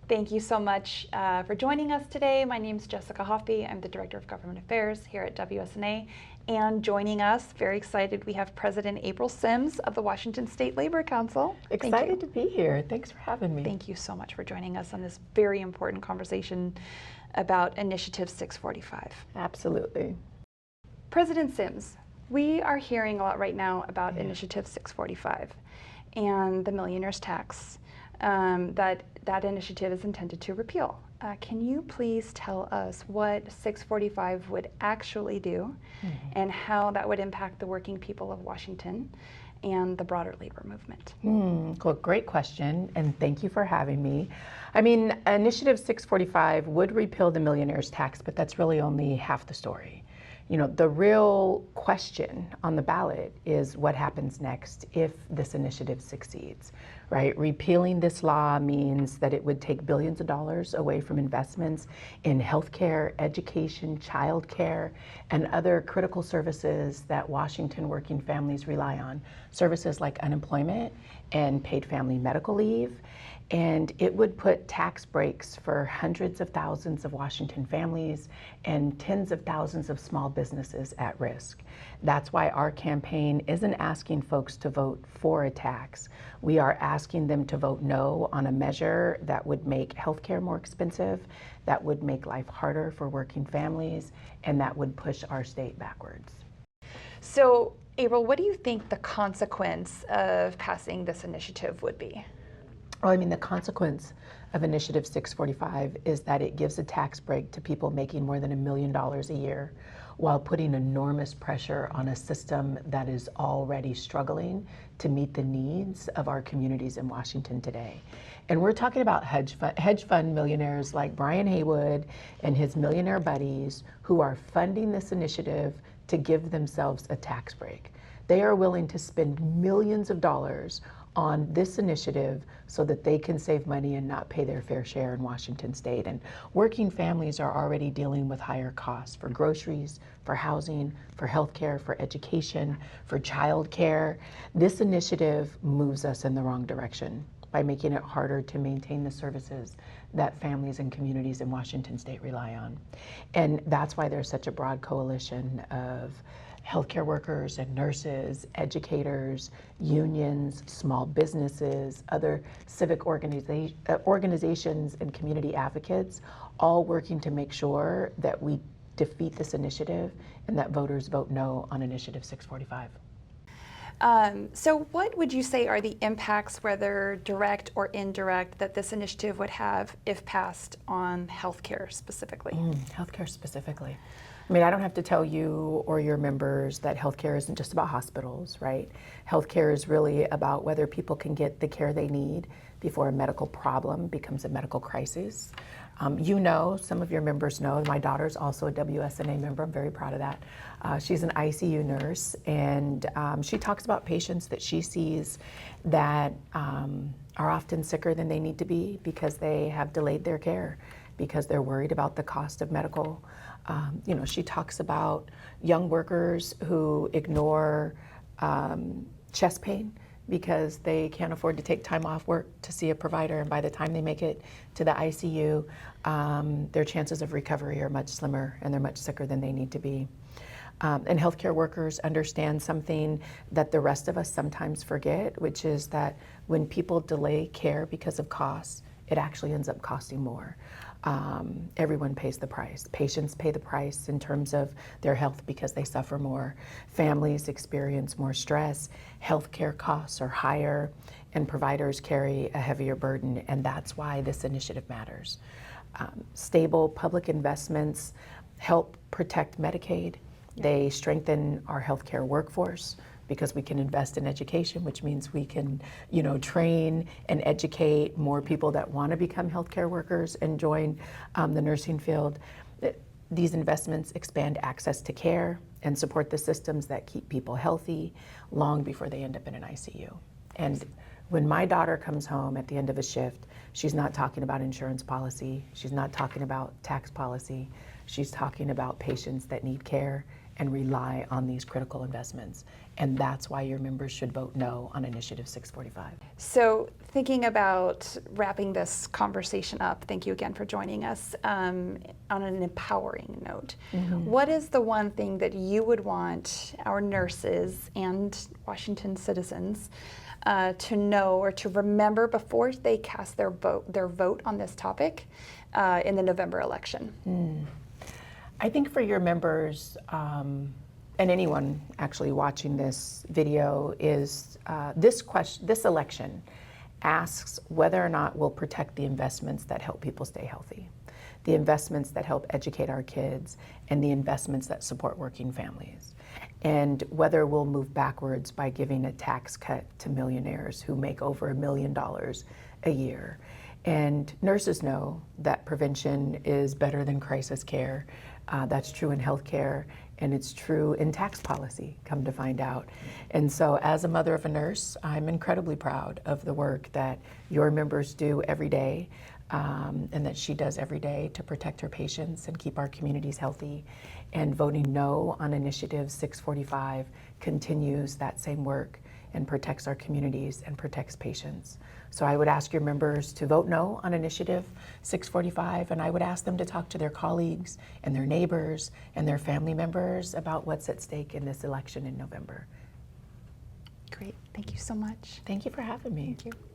Thank you so much for joining us today. My name is Jessica Hoffby. I'm the Director of Government Affairs here at WSNA. And joining us, very excited, we have President April Sims of the Washington State Labor Council. Excited to be here. Thanks for having me. Thank you so much for joining us on this very important conversation about Initiative 645. Absolutely. President Sims, we are hearing a lot right now about Initiative 645 and the millionaire's tax that initiative is intended to repeal. Can you please tell us what 645 would actually do and how that would impact the working people of Washington and the broader labor movement? Cool. Great question, and thank you for having me. I mean, Initiative 645 would repeal the millionaire's tax, but that's really only half the story. You know, the real question on the ballot is what happens next if this initiative succeeds, right? Repealing this law means that it would take billions of dollars away from investments in healthcare, education, childcare, and other critical services that Washington working families rely on. Services like unemployment and paid family medical leave. And it would put tax breaks for hundreds of thousands of Washington families and tens of thousands of small businesses at risk. That's why our campaign isn't asking folks to vote for a tax. We are asking them to vote no on a measure that would make healthcare more expensive, that would make life harder for working families, and that would push our state backwards. So, April, what do you think the consequence of passing this initiative would be? Well, I mean, the consequence of Initiative 645 is that it gives a tax break to people making more than $1 million a year, while putting enormous pressure on a system that is already struggling to meet the needs of our communities in Washington today. And we're talking about hedge fund millionaires like Brian Haywood and his millionaire buddies who are funding this initiative to give themselves a tax break. They are willing to spend millions of dollars on this initiative so that they can save money and not pay their fair share in Washington state. And working families are already dealing with higher costs for groceries, for housing, for healthcare, for education, for childcare. This initiative moves us in the wrong direction by making it harder to maintain the services that families and communities in Washington state rely on. And that's why there's such a broad coalition of healthcare workers and nurses, educators, unions, small businesses, other civic organizations and community advocates, all working to make sure that we defeat this initiative and that voters vote no on Initiative 645. So what would you say are the impacts, whether direct or indirect, that this initiative would have if passed on healthcare specifically? Healthcare specifically. I mean, I don't have to tell you or your members that healthcare isn't just about hospitals, right? Healthcare is really about whether people can get the care they need before a medical problem becomes a medical crisis. You know, some of your members know, my daughter's also a WSNA member. I'm very proud of that. She's an ICU nurse, and she talks about patients that she sees that are often sicker than they need to be because they have delayed their care, because they're worried about the cost of medical. You know, she talks about young workers who ignore chest pain because they can't afford to take time off work to see a provider, and by the time they make it to the ICU, their chances of recovery are much slimmer and they're much sicker than they need to be. And healthcare workers understand something that the rest of us sometimes forget, which is that when people delay care because of costs, it actually ends up costing more. Everyone pays the price. Patients pay the price in terms of their health because they suffer more. Families experience more stress. Healthcare costs are higher, and providers carry a heavier burden, and that's why this initiative matters. Stable public investments help protect Medicaid. They strengthen our healthcare workforce because we can invest in education, which means we can, you know, train and educate more people that want to become healthcare workers and join the nursing field. These investments expand access to care and support the systems that keep people healthy long before they end up in an ICU. And when my daughter comes home at the end of a shift, she's not talking about insurance policy, she's not talking about tax policy, she's talking about patients that need care and rely on these critical investments. And that's why your members should vote no on Initiative 645. So thinking about wrapping this conversation up, thank you again for joining us, on an empowering note. What is the one thing that you would want our nurses and Washington citizens to know or to remember before they cast their vote on this topic in the November election? I think for your members, and anyone actually watching this video, is this election asks whether or not we'll protect the investments that help people stay healthy, the investments that help educate our kids, and the investments that support working families, and whether we'll move backwards by giving a tax cut to millionaires who make over $1 million a year. And nurses know that prevention is better than crisis care. That's true in healthcare, and it's true in tax policy, come to find out. And so as a mother of a nurse, I'm incredibly proud of the work that your members do every day, and that she does every day to protect her patients and keep our communities healthy. And voting no on Initiative 645 continues that same work and protects our communities and protects patients. So I would ask your members to vote no on Initiative 645, and I would ask them to talk to their colleagues and their neighbors and their family members about what's at stake in this election in November. Great, thank you so much. Thank you for having me. Thank you.